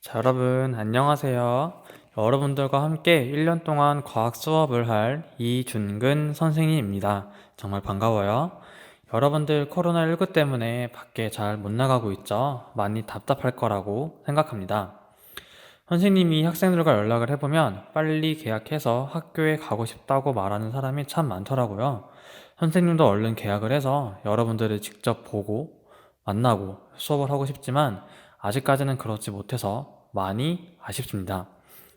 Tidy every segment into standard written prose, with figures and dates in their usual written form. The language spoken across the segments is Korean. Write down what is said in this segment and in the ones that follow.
자, 여러분, 안녕하세요. 여러분들과 함께 1년 동안 과학 수업을 할 이준근 선생님입니다. 정말 반가워요. 여러분들 코로나19 때문에 밖에 잘 못 나가고 있죠? 많이 답답할 거라고 생각합니다. 선생님이 학생들과 연락을 해보면 빨리 계약해서 학교에 가고 싶다고 말하는 사람이 참 많더라고요. 선생님도 얼른 계약을 해서 여러분들을 직접 보고 만나고 수업을 하고 싶지만 아직까지는 그렇지 못해서 많이 아쉽습니다.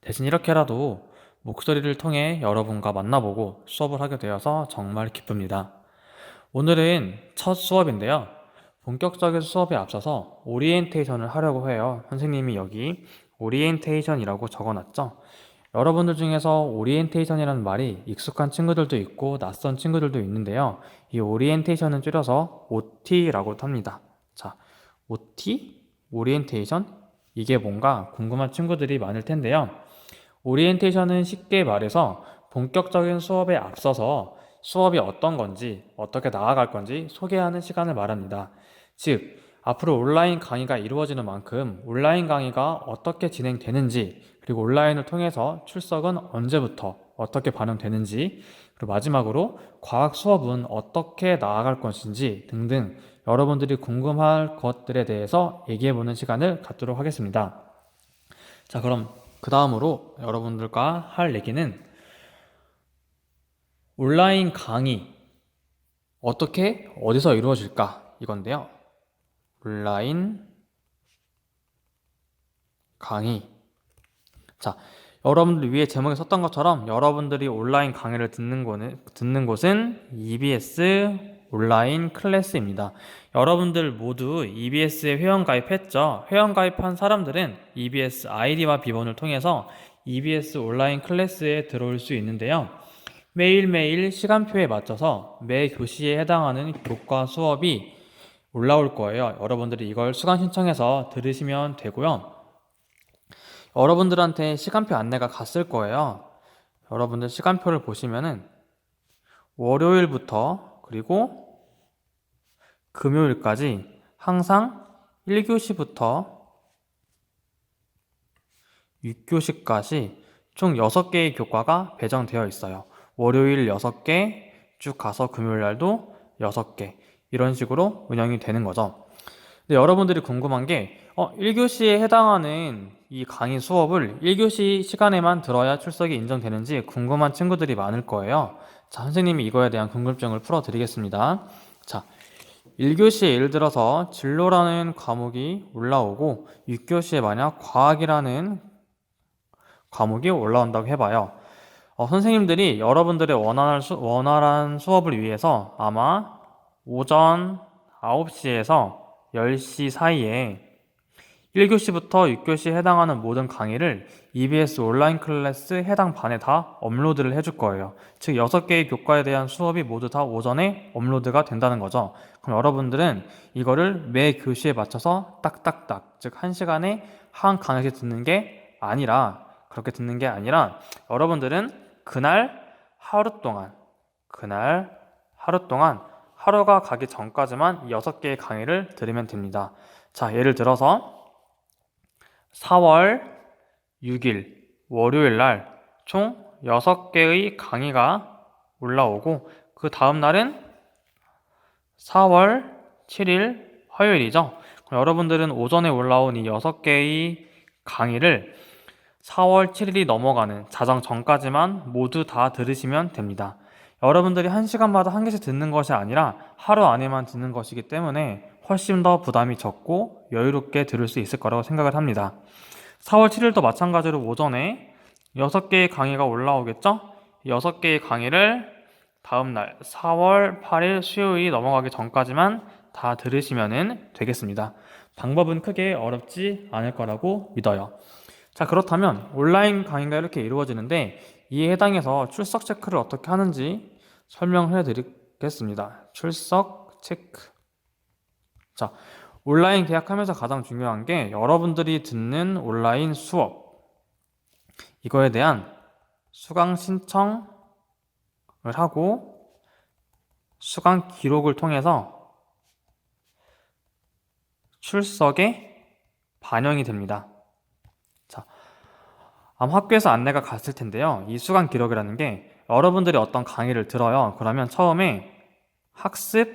대신 이렇게라도 목소리를 통해 여러분과 만나보고 수업을 하게 되어서 정말 기쁩니다. 오늘은 첫 수업인데요. 본격적인 수업에 앞서서 오리엔테이션을 하려고 해요. 선생님이 여기 오리엔테이션이라고 적어놨죠. 여러분들 중에서 오리엔테이션이라는 말이 익숙한 친구들도 있고 낯선 친구들도 있는데요. 이 오리엔테이션은 줄여서 OT라고 합니다. 자, OT? 오리엔테이션? 이게 뭔가 궁금한 친구들이 많을 텐데요. 오리엔테이션은 쉽게 말해서 본격적인 수업에 앞서서 수업이 어떤 건지, 어떻게 나아갈 건지 소개하는 시간을 말합니다. 즉, 앞으로 온라인 강의가 이루어지는 만큼 온라인 강의가 어떻게 진행되는지, 그리고 온라인을 통해서 출석은 언제부터 어떻게 반영되는지, 그리고 마지막으로 과학 수업은 어떻게 나아갈 것인지 등등 여러분들이 궁금할 것들에 대해서 얘기해보는 시간을 갖도록 하겠습니다. 자, 그럼 그 다음으로 여러분들과 할 얘기는 온라인 강의 어떻게 어디서 이루어질까 이건데요. 온라인 강의. 자, 여러분들 위에 제목에 썼던 것처럼 여러분들이 온라인 강의를 듣는 곳은 EBS 온라인 클래스입니다. 여러분들 모두 EBS에 회원가입했죠? 회원가입한 사람들은 EBS 아이디와 비번을 통해서 EBS 온라인 클래스에 들어올 수 있는데요. 매일매일 시간표에 맞춰서 매 교시에 해당하는 교과 수업이 올라올 거예요. 여러분들이 이걸 수강 신청해서 들으시면 되고요. 여러분들한테 시간표 안내가 갔을 거예요. 여러분들 시간표를 보시면은 월요일부터 그리고 금요일까지 항상 1교시부터 6교시까지 총 6개의 교과가 배정되어 있어요. 월요일 6개, 쭉 가서 금요일 날도 6개. 이런 식으로 운영이 되는 거죠. 근데 여러분들이 궁금한 게 1교시에 해당하는 이 강의 수업을 1교시 시간에만 들어야 출석이 인정되는지 궁금한 친구들이 많을 거예요. 자, 선생님이 이거에 대한 궁금증을 풀어드리겠습니다. 자, 1교시에 예를 들어서 진로라는 과목이 올라오고 6교시에 만약 과학이라는 과목이 올라온다고 해봐요. 선생님들이 여러분들의 원활한 수업을 위해서 아마 오전 9시에서 10시 사이에 1교시부터 6교시에 해당하는 모든 강의를 EBS 온라인 클래스 해당 반에 다 업로드를 해줄 거예요. 즉 6개의 교과에 대한 수업이 모두 다 오전에 업로드가 된다는 거죠. 그럼 여러분들은 이거를 매 교시에 맞춰서 딱딱딱, 즉 1시간에 한 강의씩 듣는 게 아니라, 그렇게 듣는 게 아니라 여러분들은 그날 하루 동안 하루가 가기 전까지만 6개의 강의를 들으면 됩니다. 자, 예를 들어서 4월 6일 월요일 날 총 6개의 강의가 올라오고 그 다음 날은 4월 7일 화요일이죠. 그럼 여러분들은 오전에 올라온 이 6개의 강의를 4월 7일이 넘어가는 자정 전까지만 모두 다 들으시면 됩니다. 여러분들이 1시간마다 한 개씩 듣는 것이 아니라 하루 안에만 듣는 것이기 때문에 훨씬 더 부담이 적고 여유롭게 들을 수 있을 거라고 생각을 합니다. 4월 7일도 마찬가지로 오전에 6개의 강의가 올라오겠죠? 6개의 강의를 다음날 4월 8일 수요일이 넘어가기 전까지만 다 들으시면 되겠습니다. 방법은 크게 어렵지 않을 거라고 믿어요. 자, 그렇다면 온라인 강의가 이렇게 이루어지는데 이에 해당해서 출석 체크를 어떻게 하는지 설명해 드리겠습니다. 출석 체크. 자, 온라인 계약하면서 가장 중요한 게 여러분들이 듣는 온라인 수업, 이거에 대한 수강 신청을 하고 수강 기록을 통해서 출석에 반영이 됩니다. 아마 학교에서 안내가 갔을 텐데요. 이 수강 기록이라는 게 여러분들이 어떤 강의를 들어요. 그러면 처음에 학습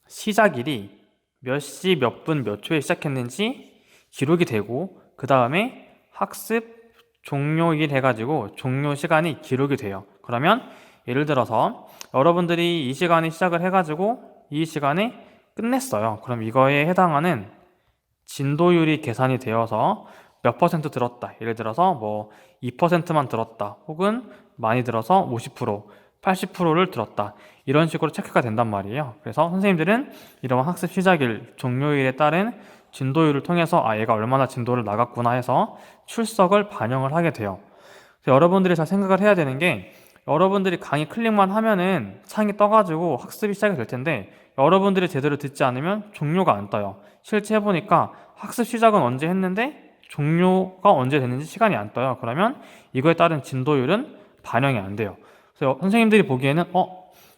시작일이 몇 시, 몇 분, 몇 초에 시작했는지 기록이 되고, 그 다음에 학습 종료일 해가지고 종료 시간이 기록이 돼요. 그러면 예를 들어서 여러분들이 이 시간에 시작을 해가지고 이 시간에 끝냈어요. 그럼 이거에 해당하는 진도율이 계산이 되어서 몇 퍼센트 들었다. 예를 들어서 뭐 2%만 들었다. 혹은 많이 들어서 50%, 80%를 들었다. 이런 식으로 체크가 된단 말이에요. 그래서 선생님들은 이런 학습 시작일, 종료일에 따른 진도율을 통해서 얘가 얼마나 진도를 나갔구나 해서 출석을 반영을 하게 돼요. 그래서 여러분들이 잘 생각을 해야 되는 게 여러분들이 강의 클릭만 하면은 창이 떠가지고 학습이 시작이 될 텐데 여러분들이 제대로 듣지 않으면 종료가 안 떠요. 실제 해보니까 학습 시작은 언제 했는데 종료가 언제 됐는지 시간이 안 떠요. 그러면 이거에 따른 진도율은 반영이 안 돼요. 그래서 선생님들이 보기에는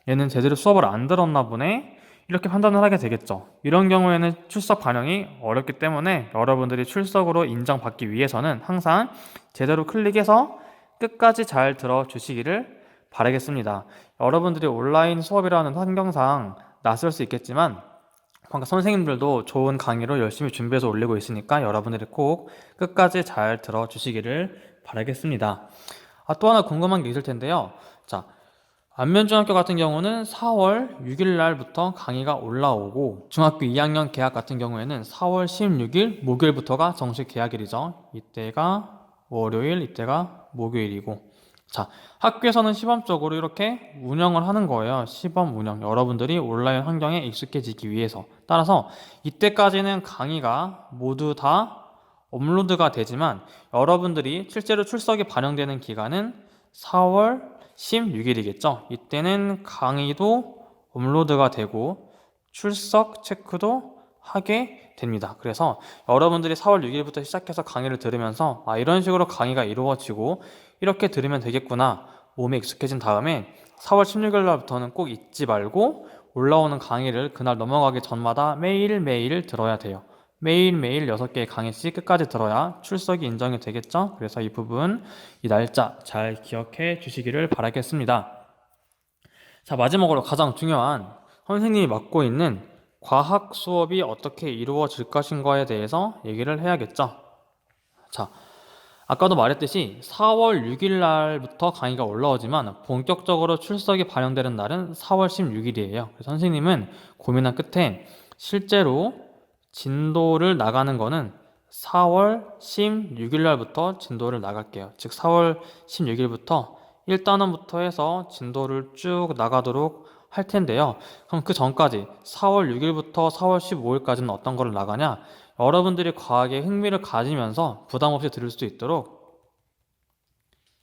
얘는 제대로 수업을 안 들었나 보네, 이렇게 판단을 하게 되겠죠. 이런 경우에는 출석 반영이 어렵기 때문에 여러분들이 출석으로 인정받기 위해서는 항상 제대로 클릭해서 끝까지 잘 들어주시기를 바라겠습니다. 여러분들이 온라인 수업이라는 환경상 낯설 수 있겠지만 선생님들도 좋은 강의로 열심히 준비해서 올리고 있으니까 여러분들이 꼭 끝까지 잘 들어주시기를 바라겠습니다. 또 하나 궁금한 게 있을 텐데요. 자, 안면중학교 같은 경우는 4월 6일 날부터 강의가 올라오고, 중학교 2학년 개학 같은 경우에는 4월 16일 목요일부터가 정식 개학일이죠. 이때가 월요일, 이때가 목요일이고, 자, 학교에서는 시범적으로 이렇게 운영을 하는 거예요. 시범 운영. 여러분들이 온라인 환경에 익숙해지기 위해서. 따라서 이때까지는 강의가 모두 다 업로드가 되지만 여러분들이 실제로 출석이 반영되는 기간은 4월 16일이겠죠. 이때는 강의도 업로드가 되고 출석 체크도 하게 됩니다. 그래서 여러분들이 4월 6일부터 시작해서 강의를 들으면서 이런 식으로 강의가 이루어지고 이렇게 들으면 되겠구나 몸에 익숙해진 다음에 4월 16일 날부터는 꼭 잊지 말고 올라오는 강의를 그날 넘어가기 전마다 매일매일 들어야 돼요. 매일매일 6개의 강의씩 끝까지 들어야 출석이 인정이 되겠죠? 그래서 이 부분, 이 날짜 잘 기억해 주시기를 바라겠습니다. 자, 마지막으로 가장 중요한 선생님이 맡고 있는 과학 수업이 어떻게 이루어질 것인가에 대해서 얘기를 해야겠죠. 자, 아까도 말했듯이 4월 6일 날부터 강의가 올라오지만 본격적으로 출석이 반영되는 날은 4월 16일이에요. 선생님은 고민한 끝에 실제로 진도를 나가는 거는 4월 16일 날부터 진도를 나갈게요. 즉 4월 16일부터 1단원부터 해서 진도를 쭉 나가도록 할 텐데요. 그럼 그 전까지 4월 6일부터 4월 15일까지는 어떤 거를 나가냐? 여러분들이 과학에 흥미를 가지면서 부담 없이 들을 수 있도록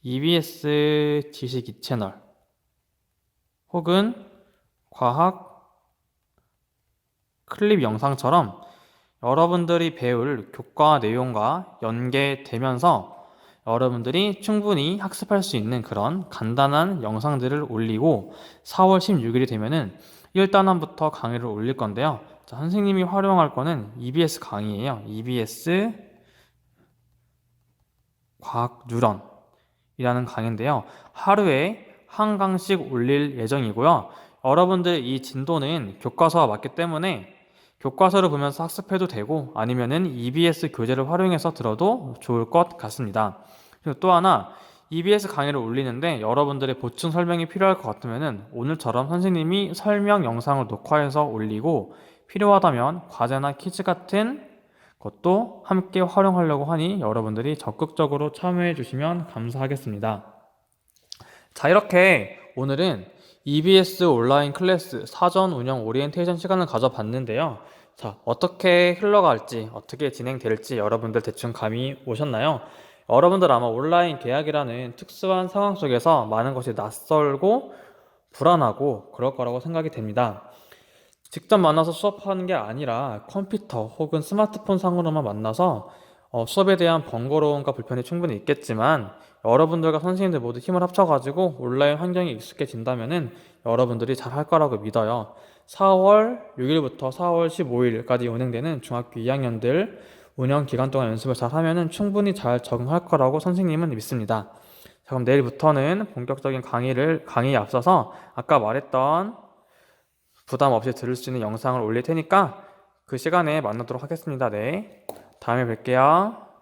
EBS 지식 2채널 혹은 과학 클립 영상처럼 여러분들이 배울 교과 내용과 연계되면서 여러분들이 충분히 학습할 수 있는 그런 간단한 영상들을 올리고 4월 16일이 되면은 1단원부터 강의를 올릴 건데요. 자, 선생님이 활용할 거는 EBS 강의예요. EBS 과학 뉴런이라는 강의인데요. 하루에 한 강씩 올릴 예정이고요. 여러분들 이 진도는 교과서와 맞기 때문에 교과서를 보면서 학습해도 되고 아니면은 EBS 교재를 활용해서 들어도 좋을 것 같습니다. 그리고 또 하나 EBS 강의를 올리는데 여러분들의 보충 설명이 필요할 것 같으면은 오늘처럼 선생님이 설명 영상을 녹화해서 올리고 필요하다면 과제나 퀴즈 같은 것도 함께 활용하려고 하니 여러분들이 적극적으로 참여해 주시면 감사하겠습니다. 자, 이렇게 오늘은 EBS 온라인 클래스 사전 운영 오리엔테이션 시간을 가져봤는데요. 자, 어떻게 흘러갈지, 어떻게 진행될지 여러분들 대충 감이 오셨나요? 여러분들 아마 온라인 계약이라는 특수한 상황 속에서 많은 것이 낯설고 불안하고 그럴 거라고 생각이 됩니다. 직접 만나서 수업하는 게 아니라 컴퓨터 혹은 스마트폰 상으로만 만나서 수업에 대한 번거로움과 불편이 충분히 있겠지만 여러분들과 선생님들 모두 힘을 합쳐가지고 온라인 환경에 익숙해진다면은 여러분들이 잘 할 거라고 믿어요. 4월 6일부터 4월 15일까지 운행되는 중학교 2학년들 운영 기간 동안 연습을 잘 하면은 충분히 잘 적응할 거라고 선생님은 믿습니다. 자, 그럼 내일부터는 본격적인 강의에 앞서서 아까 말했던 부담 없이 들을 수 있는 영상을 올릴 테니까 그 시간에 만나도록 하겠습니다. 네. 다음에 뵐게요.